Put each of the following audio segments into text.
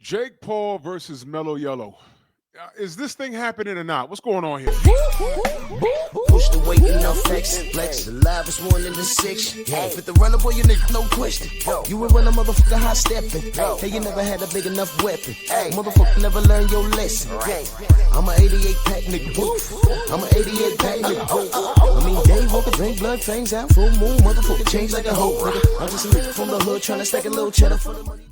Jake Paul versus Mellow Yellow. Is this thing happening or not? What's going on here? Push the weight enough flex. Flex the live is one in the six. With the runner boy, you nigga, no question. You and run a motherfucker high stepping. Hey, you never had a big enough weapon. Motherfucker never learned your lesson. I'm a 88 pack nigga. I'm a 88 pack nigga. I mean, day walker, drink blood, fangs out, full moon. Motherfucker change like a hoe. I'm just a nigga from the hood trying to stack a little cheddar for the money.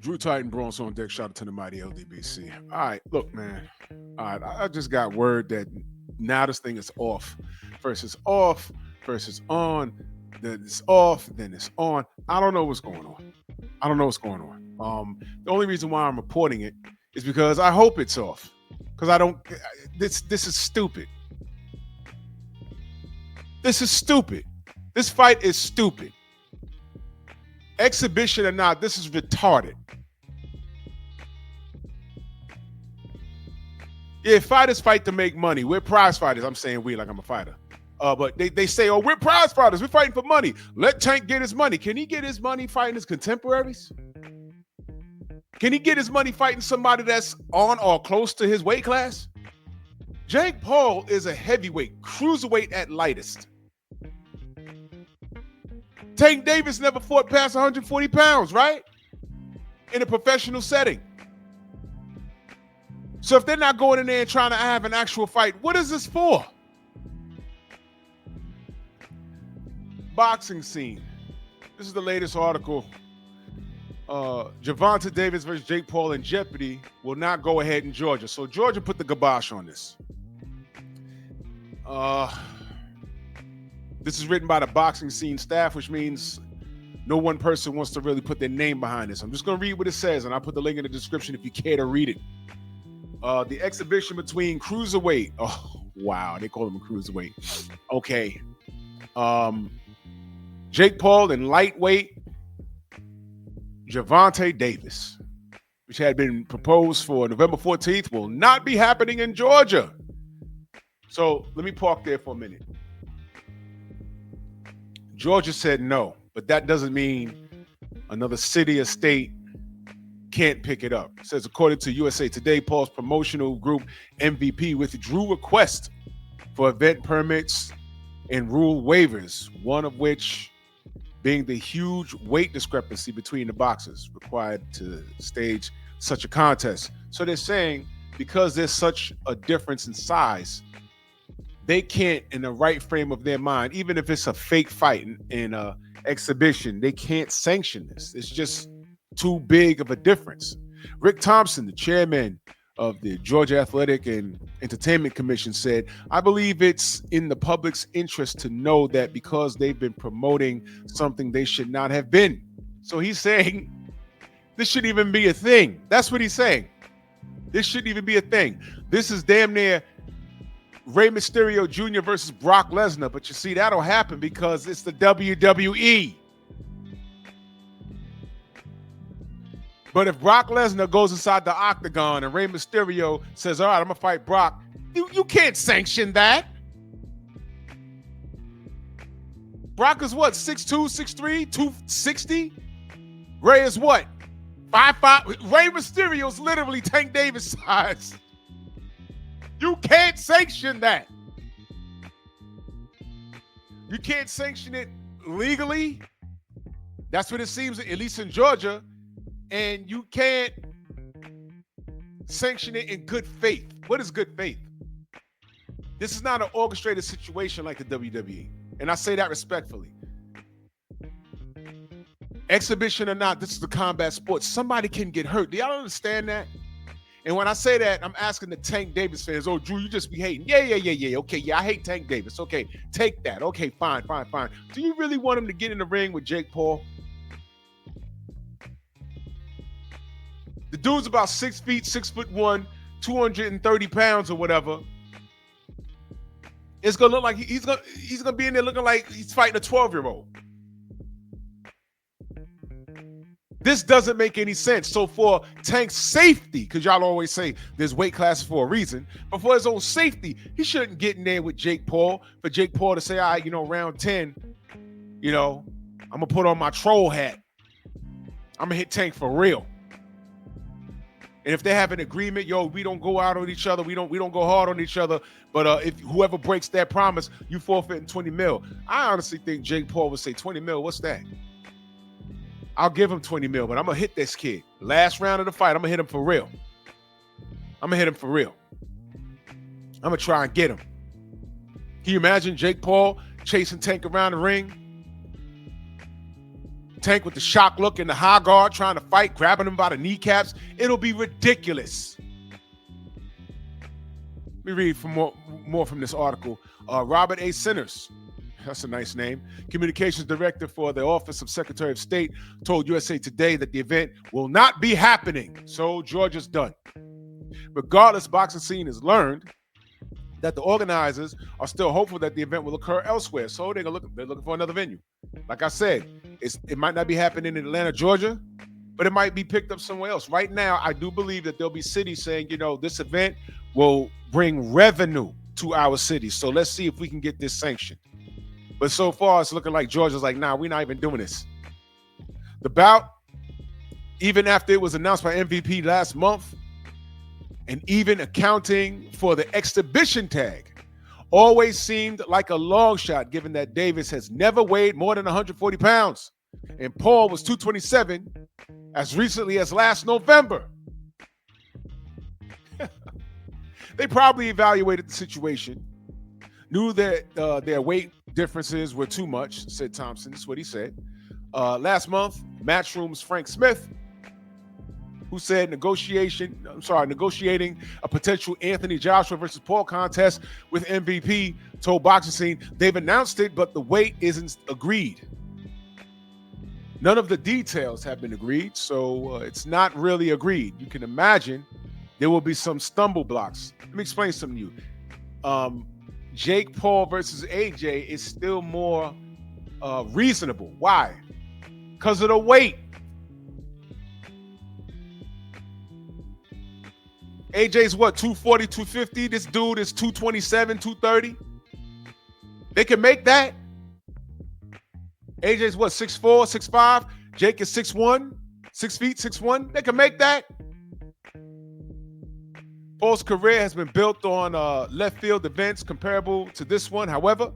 Drew Titan Bronx on deck. Shout out to the mighty LDBC. All right, look, man. All right, I just got word that now this thing is off. First it's off, first it's on, then it's off, then it's on. I don't know what's going on. I don't know what's going on. The only reason why I'm reporting it is because I hope it's off. Because I don't. This is stupid. This is stupid. This fight is stupid. Exhibition or not, this is retarded. Yeah, fighters fight to make money. We're prize fighters. I'm saying we like I'm a fighter. But they say, oh, we're prize fighters. We're fighting for money. Let Tank get his money. Can he get his money fighting his contemporaries? Can he get his money fighting somebody that's on or close to his weight class? Jake Paul is a heavyweight, cruiserweight at lightest. Tank Davis never fought past 140 pounds, right? In a professional setting. So if they're not going in there and trying to have an actual fight, what is this for? Boxing scene. This is the latest article. Gervonta Davis versus Jake Paul in jeopardy will not go ahead in Georgia. So Georgia put the kibosh on this. This is written by the boxing scene staff, which means no one person wants to really put their name behind this. I'm just going to read what it says, and I'll put the link in the description if you care to read it. The exhibition between cruiserweight. Oh, wow. They call him a cruiserweight. Okay. Jake Paul and lightweight Gervonta Davis, which had been proposed for November 14th, will not be happening in Georgia. So let me park there for a minute. Georgia said no, but that doesn't mean another city or state can't pick it up. It says, according to USA Today, Paul's promotional group MVP withdrew requests for event permits and rule waivers, one of which being the huge weight discrepancy between the boxers required to stage such a contest. So they're saying because there's such a difference in size, they can't, in the right frame of their mind, even if it's a fake fight in a exhibition, they can't sanction this. It's just too big of a difference. Rick Thompson, the chairman of the Georgia Athletic and Entertainment Commission, said, I believe it's in the public's interest to know that because they've been promoting something they should not have been. So he's saying this shouldn't even be a thing. That's what he's saying. This shouldn't even be a thing. This is damn near Rey Mysterio Jr. versus Brock Lesnar, but you see, that'll happen because it's the WWE. But if Brock Lesnar goes inside the octagon and Rey Mysterio says, all right, I'm going to fight Brock, you can't sanction that. Brock is what, 6'2", 6'3", 260? Rey is what, 5'5"? Rey Mysterio's literally Tank Davis size. You can't sanction that. You can't sanction it legally. That's what it seems, at least in Georgia. And you can't sanction it in good faith. What is good faith? This is not an orchestrated situation like the WWE. And I say that respectfully. Exhibition or not, this is the combat sport. Somebody can get hurt. Do y'all understand that? And when I say that, I'm asking the Tank Davis fans, oh, Drew, you just be hating. Yeah. Okay, yeah, I hate Tank Davis. Okay, take that. Okay, fine. Do you really want him to get in the ring with Jake Paul? The dude's about 6 feet, 6'1", 230 pounds or whatever. It's gonna look like he's gonna be in there looking like he's fighting a 12-year-old. This doesn't make any sense. So for Tank's safety, because y'all always say there's weight classes for a reason, but for his own safety, he shouldn't get in there with Jake Paul. For Jake Paul to say, all right, round 10, I'm gonna put on my troll hat. I'm gonna hit Tank for real. And if they have an agreement, yo, we don't go out on each other, we don't go hard on each other. But if whoever breaks that promise, you forfeiting 20 mil. I honestly think Jake Paul would say 20 mil. What's that? I'll give him 20 mil, but I'm gonna hit this kid. Last round of the fight, I'm gonna hit him for real. I'm gonna try and get him. Can you imagine Jake Paul chasing Tank around the ring? Tank with the shock look and the high guard trying to fight, grabbing him by the kneecaps. It'll be ridiculous. Let me read more from this article. Robert A. Sinners, that's a nice name, communications director for the Office of Secretary of State, told USA Today that the event will not be happening. So Georgia's done. Regardless, boxing scene has learned that the organizers are still hopeful that the event will occur elsewhere. So they're looking for another venue. Like I said, it might not be happening in Atlanta, Georgia, but it might be picked up somewhere else. Right now, I do believe that there'll be cities saying, this event will bring revenue to our city. So let's see if we can get this sanctioned. But so far, it's looking like Georgia's like, nah, we're not even doing this. The bout, even after it was announced by MVP last month, and even accounting for the exhibition tag, always seemed like a long shot, given that Davis has never weighed more than 140 pounds, and Paul was 227 as recently as last November. They probably evaluated the situation, knew that their weight differences were too much, said Thompson. That's what he said. Last month, Matchroom's Frank Smith, who said negotiating a potential Anthony Joshua versus Paul contest with MVP, told Boxing Scene they've announced it, but the weight isn't agreed. None of the details have been agreed, so it's not really agreed. You can imagine there will be some stumble blocks. Let me explain something to you. Jake Paul versus AJ is still more reasonable. Why? Because of the weight. AJ's what, 240, 250? This dude is 227, 230. They can make that. AJ's what, 6'4", 6'5"? Jake is 6'1", 6 feet, 6'1". They can make that. Paul's career has been built on left field events comparable to this one. However,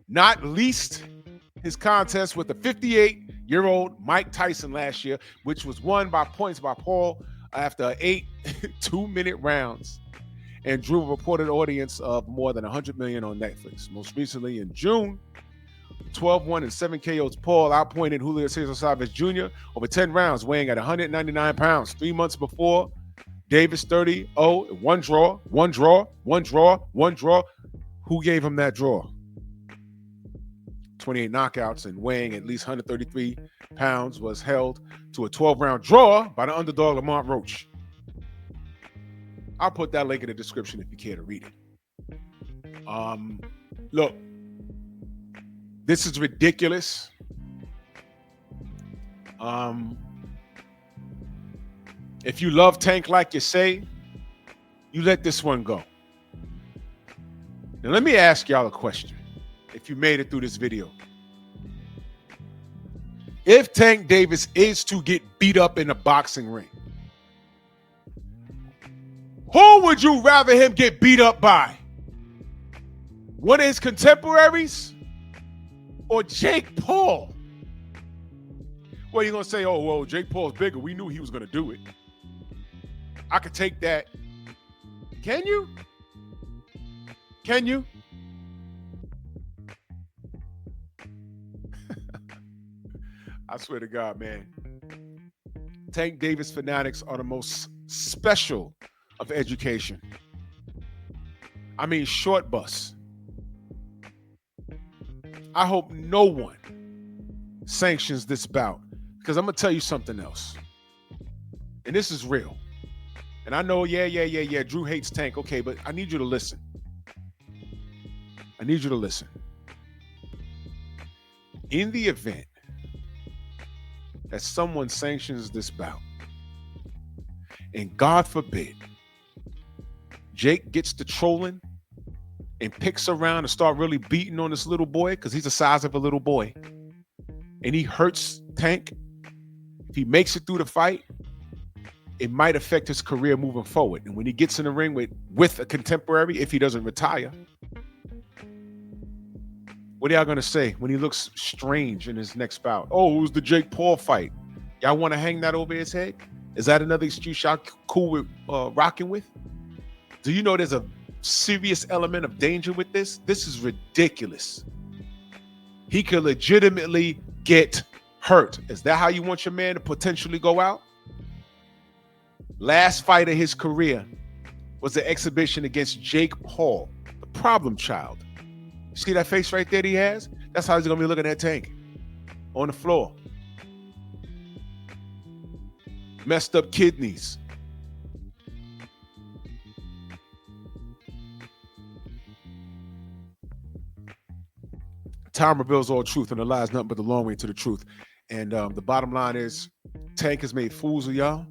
not least his contest with the 58-year-old Mike Tyson last year, which was won by points by Paul after 8 two-minute rounds and drew a reported audience of more than 100 million on Netflix. Most recently in June, 12-1 and 7 KOs, Paul outpointed Julio Cesar Chavez Jr. over 10 rounds, weighing at 199 pounds. 3 months before, Davis 30-0, one draw. Who gave him that draw? 28 knockouts and weighing at least 133 pounds, was held to a 12-round draw by the underdog Lamont Roach. I'll put that link in the description if you care to read it. Look, this is ridiculous. If you love Tank like you say, you let this one go. Now let me ask y'all a question. If you made it through this video, if Tank Davis is to get beat up in a boxing ring, who would you rather him get beat up by? One of his contemporaries or Jake Paul? Well, you're going to say, oh, well, Jake Paul's bigger. We knew he was going to do it. I could take that. Can you? Can you? I swear to God, man. Tank Davis fanatics are the most special of education. I mean, short bus. I hope no one sanctions this bout, because I'm going to tell you something else. And this is real. And I know, yeah, Drew hates Tank. Okay, but I need you to listen. I need you to listen. In the event that someone sanctions this bout, and God forbid, Jake gets to trolling and picks around and start really beating on this little boy, because he's the size of a little boy, and he hurts Tank If he makes it through the fight, it might affect his career moving forward. And when he gets in the ring with a contemporary, if he doesn't retire, what are y'all going to say when he looks strange in his next bout? Oh, it was the Jake Paul fight. Y'all want to hang that over his head? Is that another excuse y'all cool with rocking with? Do you know there's a serious element of danger with this? This is ridiculous. He could legitimately get hurt. Is that how you want your man to potentially go out? Last fight of his career was the exhibition against Jake Paul, the problem child. See that face right there that he has? That's how he's going to be looking at Tank on the floor. Messed up kidneys. Time reveals all truth, and the lie is nothing but the long way to the truth. And the bottom line is, Tank has made fools of y'all.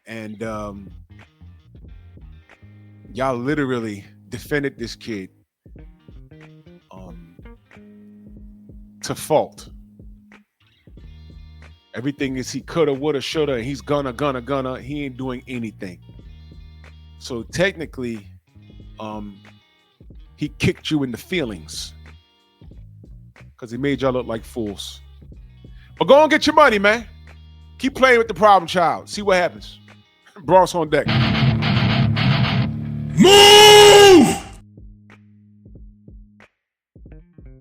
And y'all literally defended this kid to fault. Everything is he coulda, woulda, shoulda, and he's gonna. He ain't doing anything. So technically, he kicked you in the feelings because he made y'all look like fools. But go and get your money, man. Keep playing with the problem child. See what happens. Bronx on deck. Move!